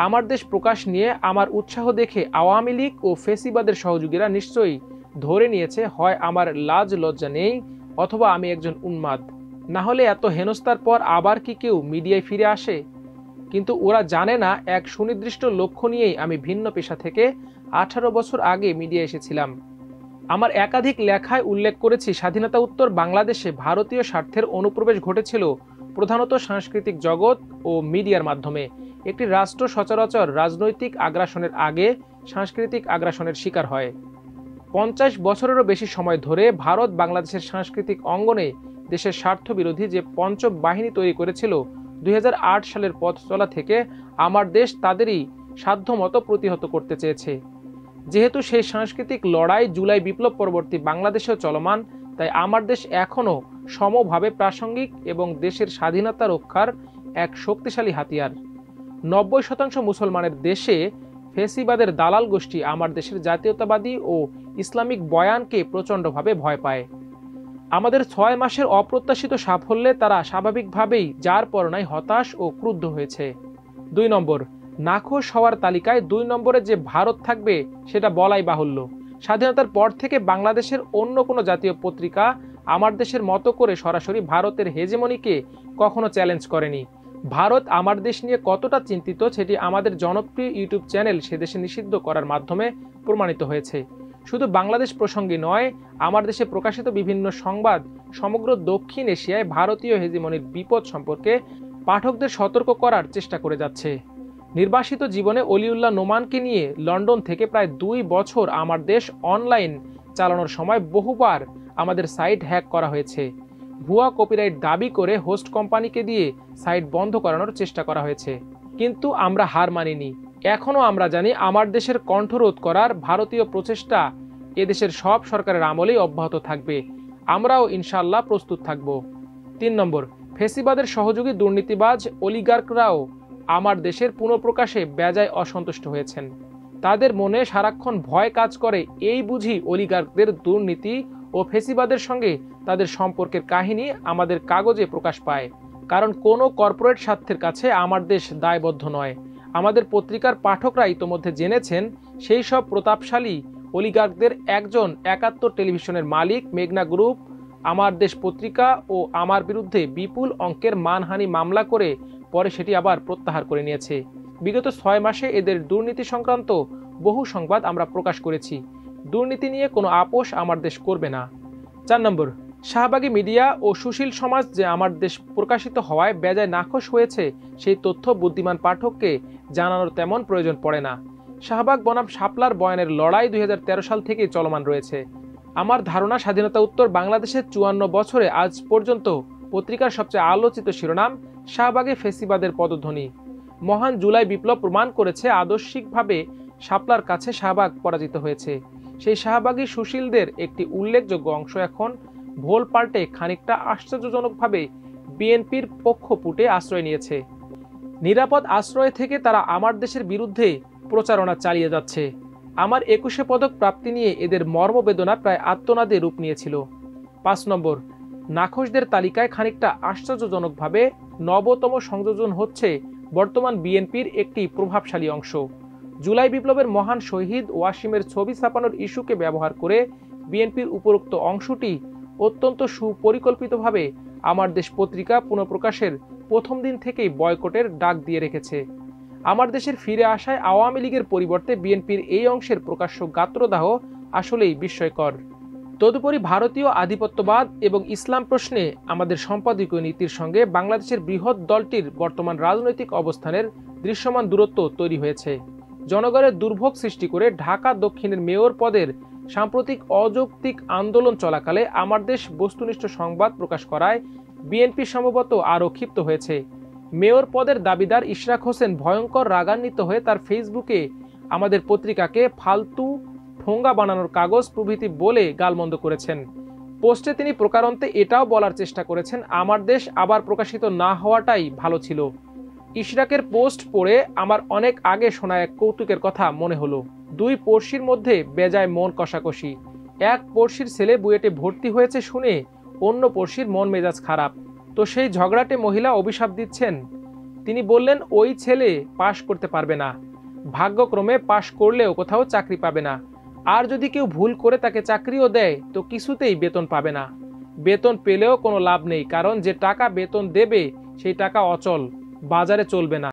আমার দেশ প্রকাশ নিয়ে আমার উৎসাহ দেখে আওয়ামী লীগ ও ফেসিবাদের সহযোগীরা নিশ্চয়ই ধরে নিয়েছে হয় আমার লাজ লজ্জা নেই অথবা আমি একজন উন্মাদ, না হলে এত হেনস্থার পর আবার কি কেউ মিডিয়ায় ফিরে আসে? কিন্তু ওরা জানে না এক সুনির্দিষ্ট লক্ষ্য নিয়েই আমি ভিন্ন পেশা থেকে 18 বছর আগে মিডিয়া এসেছিলাম। আমার একাধিক লেখায় উল্লেখ করেছি স্বাধীনতা উত্তর বাংলাদেশে ভারতীয় স্বার্থের অনুপ্রবেশ ঘটেছিল প্রধানত সাংস্কৃতিক জগৎ ও মিডিয়ার মাধ্যমে। একটি রাষ্ট্র সচরাচর রাজনৈতিক আগ্রাসনের আগে সাংস্কৃতিক আগ্রাসনের শিকার হয়। 50 বছরেরও বেশি সময় ধরে ভারত বাংলাদেশের সাংস্কৃতিক অঙ্গনে দেশের স্বার্থ বিরোধী যে পঞ্চম বাহিনী তৈরি করেছিল 2008 সালের পথ চলা থেকে আমার দেশ তাদেরই সাধ্যমতো প্রতিহত করতে চেয়েছে। যেহেতু সেই সাংস্কৃতিক লড়াই জুলাই বিপ্লব পরবর্তী বাংলাদেশেও চলমান, তাই আমার দেশ এখনও সমভাবে প্রাসঙ্গিক এবং দেশের স্বাধীনতা রক্ষার এক শক্তিশালী হাতিয়ার। 90% মুসলমানের দেশে ফেসিবাদের দালাল গোষ্ঠী আমার দেশের জাতীয়তাবাদী ও ইসলামিক বয়ানকে প্রচণ্ডভাবে ভয় পায়। আমাদের 6 মাসের অপ্রত্যাশিত সাফল্যে তারা স্বাভাবিকভাবেই যার পরনাই হতাশ ও ক্রুদ্ধ হয়েছে। 2 নম্বর, নাখোশ হওয়ার তালিকায় 2 নম্বরে যে ভারত থাকবে সেটা বলাই বাহুল্য। স্বাধীনতার পর থেকে বাংলাদেশের অন্য কোনো জাতীয় পত্রিকা আমার দেশের মতো করে সরাসরি ভারতের হেজেমনিকে কখনো চ্যালেঞ্জ করেনি। ভারত আমার দেশ নিয়ে কতটা চিন্তিত সেটি আমাদের জনপ্রিয় ইউটিউব চ্যানেল সেদেশে নিষিদ্ধ করার মাধ্যমে প্রমাণিত হয়েছে। শুধু বাংলাদেশ প্রসঙ্গে নয়, আমার দেশে প্রকাশিত বিভিন্ন সংবাদ সমগ্র দক্ষিণ এশিয়ায় ভারতীয় হেজেমনির বিপদ সম্পর্কে পাঠকদের সতর্ক করার চেষ্টা করে যাচ্ছে। নির্বাসিত জীবনে অলিউল্লাহ নোমানকে নিয়ে লন্ডন থেকে প্রায় 2 বছর আমার দেশ অনলাইন চালানোর সময় বহুবার আমাদের সাইট হ্যাক করা হয়েছে। ভুয়া কপিরাইট দাবি করে হোস্ট কোম্পানিকে দিয়ে সাইট বন্ধ করানোর চেষ্টা করা হয়েছে, কিন্তু আমরা হার মানিনি। এখনও আমরা জানি আমার দেশের কণ্ঠরোধ করার ভারতীয় প্রচেষ্টা এদেশের সব সরকারের আমলেই অব্যাহত থাকবে। আমরাও ইনশাআল্লাহ প্রস্তুত থাকব। 3 নম্বর, ফেসিবাদের সহযোগী দুর্নীতিবাজ অলিগার্করাও আমার দেশের পুনঃপ্রকাশে বেজায় অসন্তুষ্ট হয়েছেন। তাদের মনে সারাক্ষণ ভয় কাজ করে, এই বুঝি অলিগার্কদের দুর্নীতি ও ফেসিবাদের সঙ্গে তাদের সম্পর্কের কাহিনী আমাদের কাগজে প্রকাশ পায়। কারণ কোনো কর্পোরেট স্বার্থের কাছে আমার দেশ দায়বদ্ধ নয়। আমাদের পত্রিকার পাঠকরা ইতোমধ্যে জেনেছেন সেই সব প্রতাপশালী অলিগার্কদের একজন 71 টেলিভিশনের মালিক মেঘনা গ্রুপ আমার দেশ পত্রিকা ও আমার বিরুদ্ধে বিপুল অঙ্কের মানহানি মামলা করে পরে সেটি আবার প্রত্যাহার করে নিয়েছে। বিগত 6 মাসে এদের দুর্নীতি সংক্রান্ত বহু সংবাদ আমরা প্রকাশ করেছি। দুর্নীতি নিয়ে কোনো আপোষ আমার দেশ করবে না। 4 নম্বর, শাহবাগী মিডিয়া ও সুশীল সমাজ যে আমার দেশ প্রকাশিত হওয়ায় বেজায় নাখোশ হয়েছে সেই তথ্য বুদ্ধিমান পাঠককে জানানোর তেমন প্রয়োজন পড়ে না। শাহবাগ বনাম শাপলার বয়ানের লড়াই 2013 সাল থেকেই চলমান রয়েছে। আমার ধারণা স্বাধীনতা উত্তর বাংলাদেশের 54 বছরে আজ পর্যন্ত পত্রিকার সবচেয়ে আলোচিত শিরোনাম শাহবাগে ফেসিবাদের পদধ্বনি। মহান জুলাই বিপ্লব প্রমাণ করেছে আদর্শিকভাবে শাপলার কাছে শাহবাগ পরাজিত হয়েছে। সেই শাহবাগী সুশীলদের একটি উল্লেখযোগ্য অংশ এখন ভোল পাল্টে খানিকটা আশ্চর্যজনকভাবে বিএনপির পক্ষপুটে আশ্রয় নিয়েছে। নিরাপদ আশ্রয় থেকে তারা আমার দেশের বিরুদ্ধে প্রচারণা চালিয়ে যাচ্ছে। আমার 21শে পদক প্রাপ্তি নিয়ে এদের মর্মবেদনা প্রায় আত্মনাদে রূপ নিয়েছিল। 5 নম্বর, নাখোশদের তালিকায় খানিকটা আশ্চর্যজনকভাবে 9তম সংযোজন হচ্ছে বর্তমান বিএনপির একটি প্রভাবশালী অংশ। জুলাই বিপ্লবের মহান শহীদ ওয়াসিমের ছবি ছাপানোর ইস্যুকে ব্যবহার করে বিএনপির উপরোক্ত অংশটি অত্যন্ত সুপরিকল্পিতভাবে আমার দেশ পত্রিকা পুনঃপ্রকাশের প্রথম দিন থেকেই বয়কটের ডাক দিয়ে রেখেছে। আমার দেশের ফিরে আসায় আওয়ামী লীগের পরিবর্তে বিএনপির এই অংশের প্রকাশ্য গাত্রদাহ আসলেই বিস্ময়কর। তদুপরি ভারতীয় আধিপত্যবাদ এবং ইসলাম প্রশ্নে আমাদের সম্পাদকীয় নীতির সঙ্গে বাংলাদেশের বৃহৎ দলটির বর্তমান রাজনৈতিক অবস্থানের দৃশ্যমান দূরত্ব তৈরি হয়েছে। জনগণের দুর্ভোগ সৃষ্টি করে ঢাকা দক্ষিণের মেয়র পদের সাম্প্রতিক অযৌক্তিক আন্দোলন চলাকালে আমার দেশ বস্তুনিষ্ঠ সংবাদ প্রকাশ করায় বিএনপি সম্ভবত আরও ক্ষিপ্ত হয়েছে। মেয়র পদের দাবিদার ইশরাক হোসেন ভয়ঙ্কর রাগান্বিত হয়ে তার ফেসবুকে আমাদের পত্রিকাকে ফালতু ঠোঙ্গা বানানোর কাগজ প্রভৃতি বলে গালমন্দ করেছেন। পোস্টে তিনি প্রকারান্তে এটাও বলার চেষ্টা করেছেন আমার দেশ আবার প্রকাশিত না হওয়াটাই ভালো ছিল। ইশরাকের পোস্ট পড়ে আমার অনেক আগে শোনা এক কৌতুকের কথা মনে হলো। 2 পড়শির মধ্যে বেজায় মন কষাকষি। এক পড়শির ছেলে বুয়েটে ভর্তি হয়েছে শুনে অন্য পড়শির মন মেজাজ খারাপ, তো সেই ঝগড়াটে মহিলা অভিশাপ দিচ্ছেন, তিনি বললেন, ওই ছেলে পাশ করতে পারবে না, ভাগ্যক্রমে পাশ করলেও কোথাও চাকরি পাবে না, আর যদি কেউ ভুল করে তাকে চাকরিও দেয় তো কিছুতেই বেতন পাবে না। বেতন পেলেও কোনো লাভ নেই, কারণ যে টাকা বেতন দেবে সেই টাকা অচল, বাজারে চলবে না।